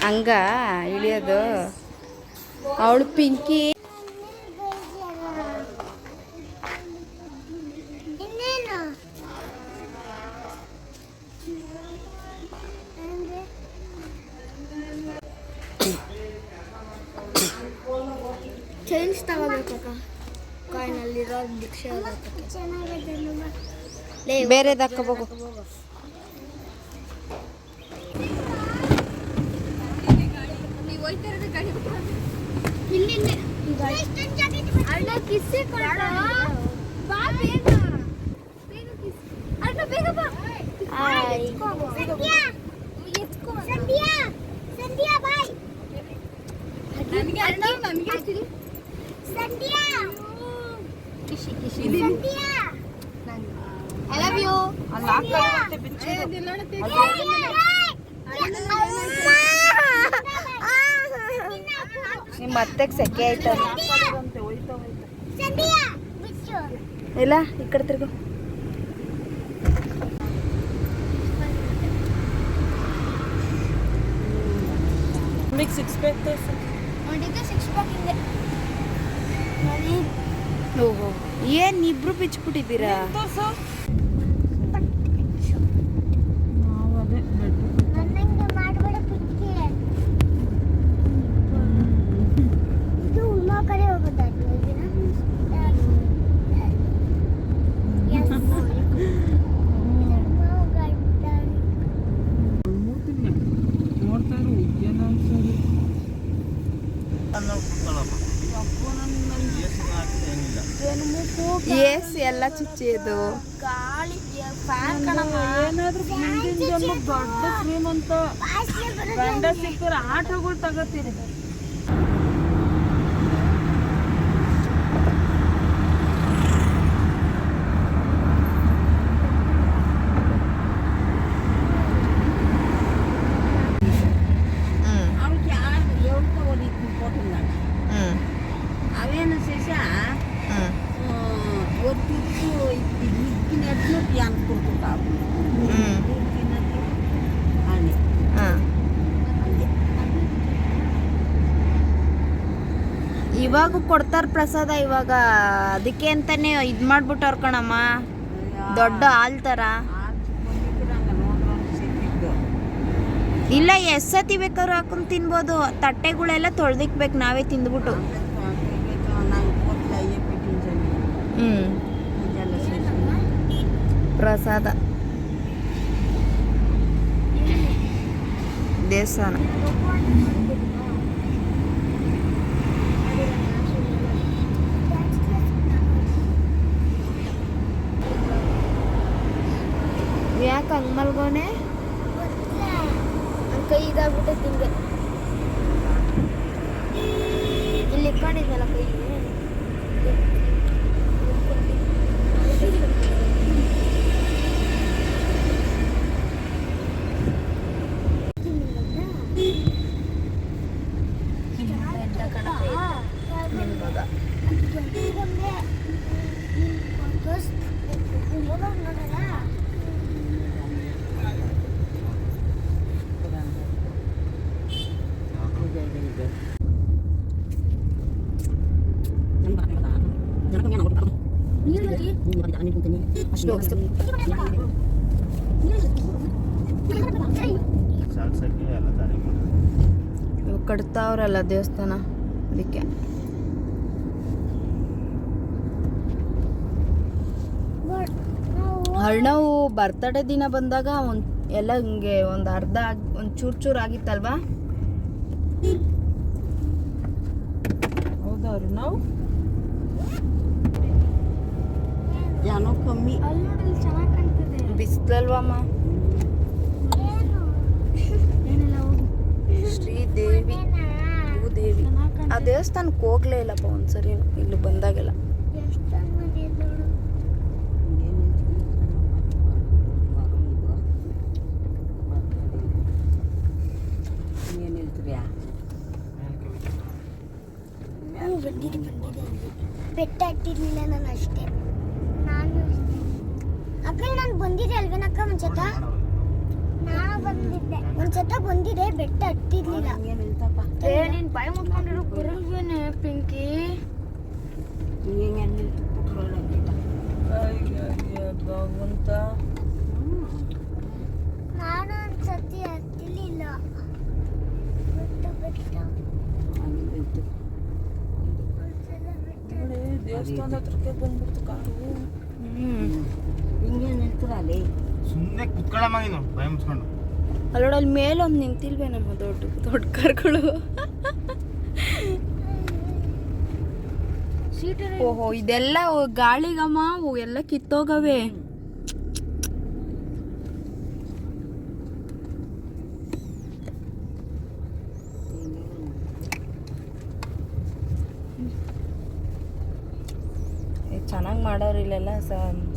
ಹಂಗ ಇಳಿಯೋದು. ಅವಳು ಪಿಂಕಿ ಚೇಂಜ್ ತಗೋಬೇಕಕ್ಕ. ಕಾಯಿನಲ್ಲಿರೋ ಭಿಕ್ಷೆ ಬೇರೆ ದಕ್ಕಬೇಕು. ನಿಮ್ಮ ಅತ್ತೆಗೆ ಸೆಕೆ ಆಯ್ತಲ್ಲ. ಇಲ್ಲ ಈ ಕಡೆ ತಿರ್ಗು. ಸಿಕ್ಸ್ ಪ್ಯಾಕ್ ಓಹೋ, ಏನ್ ಇಬ್ರು ಬಿಚ್ಚಿಬಿಟ್ಟಿದ್ದೀರಾ? ಏಸಿ ಎಲ್ಲ ಚುಚ್ಚಿದು ಗಾಳಿ ಏನಾದ್ರೂ ಮುಂದಿನ ಜನ್ಮ ದೊಡ್ಡ ಶ್ರೀಮಂತ ಗಂಡ ಸಿಕ್ಕರ ಆಟೋಗಳು ತಗೋತೀರಿ. అవేనా చేసా ఒత్తిచ్చు ఇక్కినట్లు అనుకుంటుంటావు అని ಇವಾಗ ಕೊಡ್ತಾರ ಪ್ರಸಾದ. ಇವಾಗ ಅದಕ್ಕೆ ಅಂತಾನೆ ಇದು ಮಾಡ್ಬಿಟ್ಟವ್ರ ಕಣಮ್ಮ, ದೊಡ್ಡ ಹಾಲ್ ಥರ. ಇಲ್ಲ ಎಸ್ಸತಿ ಬೇಕಾದ್ರು ಹಾಕೊಂಡು ತಿನ್ಬೋದು. ತಟ್ಟೆಗಳೆಲ್ಲ ತೊಳ್ದಿಕ್ಬೇಕು ನಾವೇ ತಿಂದ್ಬಿಟ್ಟು. ಪ್ರಸಾದ ದೇವಸ್ಥಾನ. ಯಾಕೆ ಹಂಗೆ ಮಲ್ಗೋನೆ? ಕೈ ಇದಾಗ್ಬಿಟ್ಟೆ ತಿಂಗೆ ಇಲ್ಲಿ ಇಟ್ಕೊಂಡಿದ್ನಲ್ಲ ಕೈ. ಕಟ್ತಾವ್ರಲ್ಲ ದೇವಸ್ಥಾನ, ಅದಕ್ಕೆ. ಹರ್ಣವು ಬರ್ತಡೇ ದಿನ ಬಂದಾಗ ಎಲ್ಲ ಹಿಂಗೆ ಒಂದು ಅರ್ಧ ಒಂದು ಚೂರು ಆಗಿತ್ತಲ್ವಾ? ಹೌದವ್ರು ನಾವು ಏನೋ ಕಮ್ಮಿ. ಚೆನ್ನಾಗಿ ಕಾಣ್ತದೆ. ಬಿಸಿಲಲ್ವಮ್ಮ? ಏನಿಲ್ಲ ಹೋಗು. ಶ್ರೀದೇವಿ ಭೂದೇವಿ. ಆ ದೇವಸ್ಥಾನಕ್ಕೆ ಹೋಗ್ಲೇ ಇಲ್ಲಪ್ಪ ಒಂದ್ಸರಿ ಇಲ್ಲಿ ಬಂದಾಗೆಲ್ಲ. ಬೆಟ್ಟ ಹತ್ತಿರ್ಲಿಲ್ಲ ನಾನು ಅಷ್ಟೇ. ನಾನು ಬಂದಿದ್ದೆ ಅಲ್ವೇನಕ್ಕ ಒಂದ್ಸತ? ನಾನು ಬಂದಿದ್ದೆ ಒಂದ್ಸತ ಬಂದಿದೆ, ಬೆಟ್ಟ ಹತ್ತಿರ್ಲಿಲ್ಲ. ನೀನ್ ಬಾಯಿ ಮುಟ್ಕೊಂಡಿರೋ ಬರಲ್ವೇನೆ ಪಿಂಕಿ? ಭಗವಂತ, ನಾನು ಒಂದ್ಸತಿ ಹತ್ತಿರ್ಲಿಲ್ಲ ಬೆಟ್ಟ. ದೇವಸ್ಥಾನದ ಹತ್ರಕ್ಕೆ ಬಂದ್ಬಿಡ್ತು ಕಾರು. ಹಿಂಗೆ ನಿಲ್ತಿರಲಿ. ಸುಮ್ಮನೆ ಕುತ್ಕೊಳ್ಳಮ್ಮ ನೀನು ಭಯ ಮುಚ್ಕೊಂಡು. ಅಲ್ಲೋಡಲ್ಲಿ ಮೇಲೊಂದು ನಿಂತಿಲ್ವೇ ನಮ್ಮ ದೊಡ್ಡ ದೊಡ್ಡ ಕಾರ್ಗಳು. ಓಹೋ ಇದೆಲ್ಲ ಗಾಳಿಗಮ್ಮ ಎಲ್ಲ ಕಿತ್ತೋಗವೆ. ಚೆನ್ನಾಗಿ ಮಾಡೋರು ಇಲ್ಲೆಲ್ಲ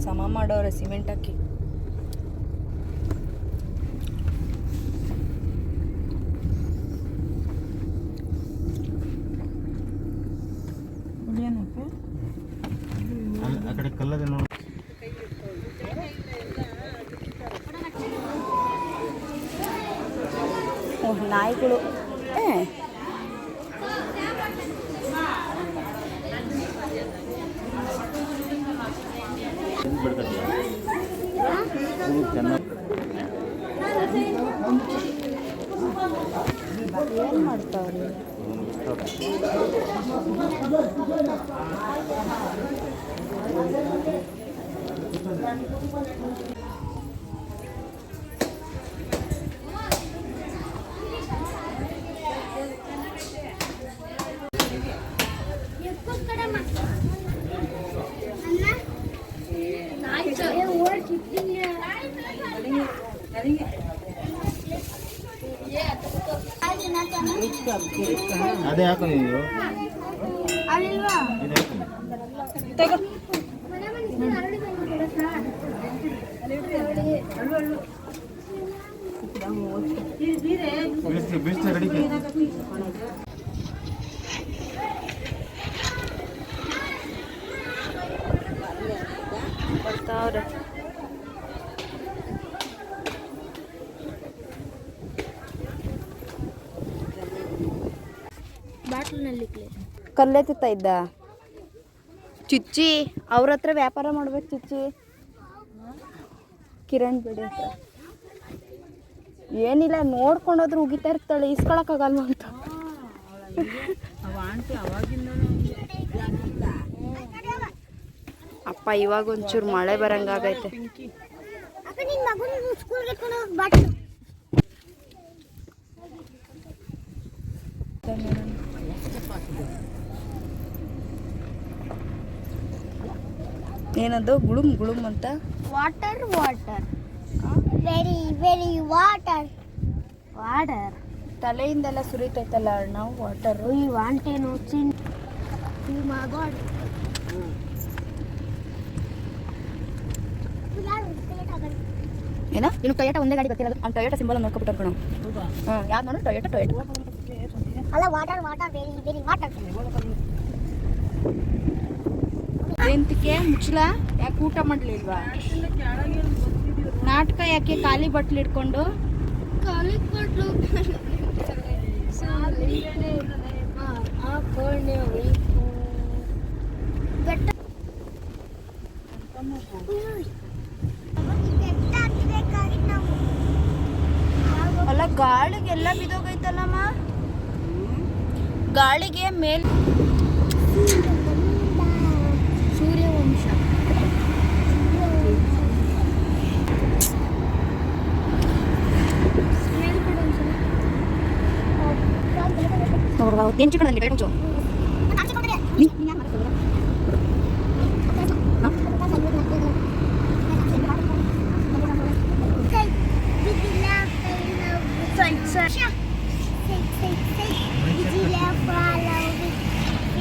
ಸಮ ಮಾಡೋರೆ ಸಿಮೆಂಟ್ ಹಾಕಿ. ಆ ಕಡೆ ಕಲ್ಲದೆ ನೋಡಿ. ಓಹ್ ನಾಯಿಗಳು. ಏನು ಮಾಡ್ತಾವ್ರಿ? ಅದೇ ಹಾಕು ನೀವು. ತಗೋ. ಬಿಡಿಸಿ ರೆಡಿ. ಬರ್ತಾವ್ರೆ. ಕಲ್ಲೆತ್ತಾ ಇದ್ದ ಚುಚ್ಚಿ ಅವ್ರ ಹತ್ರ ವ್ಯಾಪಾರ ಮಾಡ್ಬೇಕು. ಚುಚ್ಚಿ ಕಿರಣ್ ಬಿಡಿ ಹತ್ರ ಏನಿಲ್ಲ, ನೋಡ್ಕೊಂಡೋದ್ರು ಉಗಿತಾ ಇರ್ತಾಳೆ, ಇಸ್ಕೊಳಕ್ಕಾಗಲ್ವ ಅಂತ. ಅಪ್ಪ ಇವಾಗ ಒಂಚೂರು ಮಳೆ ಬರಂಗಾಗೈತೆ. ಏನದು ಗುಳುಮ್ ಗುಳುಮ್ ಅಂತ? Water water very very water water. ತಲೆಯಿಂದೆಲ್ಲ ಸುರಿತೈತಲ್ಲ ನಾವು water. We want to know in oh my god. ಏನೋ ಇನ್ನು ಟೊಯೋಟಾ ಒಂದೇ ಗಾಡಿ ಗೊತ್ತಿರೋದು. ಅವ್ನು ಟೊಯೋಟಾ ಸಿಂಬಲ್ ನೋಡ್ಕೊಬಿಟ್ಟು ಕಣ. ಯಾವ್ದು ನೋಡು ಟೊಯೋಟಾ ಟೊಯೋಟಾ ಅಲ್ಲ water water very very water. ಎಂತಕ್ಕೆ ಮುಚ್ಚಲ? ಯಾಕೆ ಊಟ ಮಾಡಲಿಲ್ವಾ? ನಾಟಕ ಯಾಕೆ ಖಾಲಿ ಬಟ್ಲು ಇಟ್ಕೊಂಡು? ಖಾಲಿ ಬಟ್ಲು ಅಲ್ಲ ಗಾಳಿಗೆಲ್ಲ ಬಿದೋಗೈತಲ್ಲಮ್ಮ. ಗಾಳಿಗೆ ಮೇಲ್ ಸೂರ್ಯವಂಶ. ತೆಂಚಿಕೊಂಡು ಕೈ ಮುಚ್ಚು.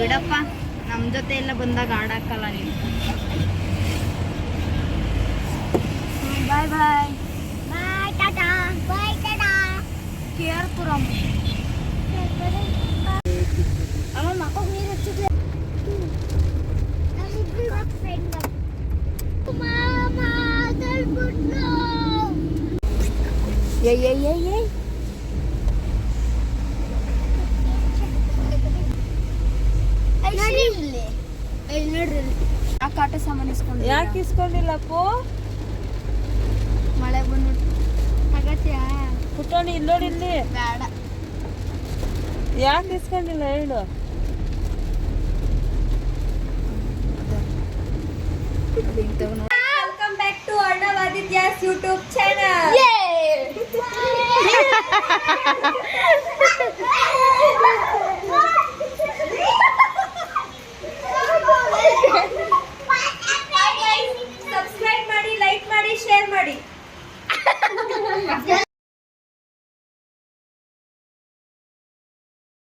ಬಿಡಪ್ಪ, ನಮ್ಮ ಜೊತೆ ಎಲ್ಲ ಬಂದಾಗ ಆಡಾಕಲ್ಲ ನೀನು. ಬಾಯ್ ಬಾಯ್. ಬಾಯ್ ಟಾಟಾ. ಬಾಯ್ ಟಾಟಾ. ಕೇರ್ಪುರಂ. ಅಮ್ಮ ಮಕ್ಕಳು ನೀರು ಹಚ್ಚಿದ್ಲೆ. ನಮ್ಮಿಬ್ರು ಇವಾಗ ಫ್ರೆಂಡ್. ಮಾಮ ತಳ್ಬಿಟ್ಲು. ಏಯ್ ನೋಡಿ ಇಲ್ಲಿ. ಇಲ್ಲಿ ನೋಡ್ರಿ ಇಲ್ಲಿ. ಆ ಕಾಟ ಸಾಮಾನು ಇಸ್ಕೊಂಡು ಯಾಕೆ ಇಸ್ಕೊಂಡಿಲ್ಲಪ್ಪು? ಮಳೆ ಬಂದ್ಬಿಟ್ಟು ತಗತ್ಯಾ? ಪುಟಾಣಿ ಇಲ್ಲಿ ನೋಡಿ ಇಲ್ಲಿ. ಬೇಡ. ಯಾಕೆ ಇಸ್ಕೊಂಡಿಲ್ಲ ಹೇಳು. Welcome back to Arnav Aditya's YouTube channel.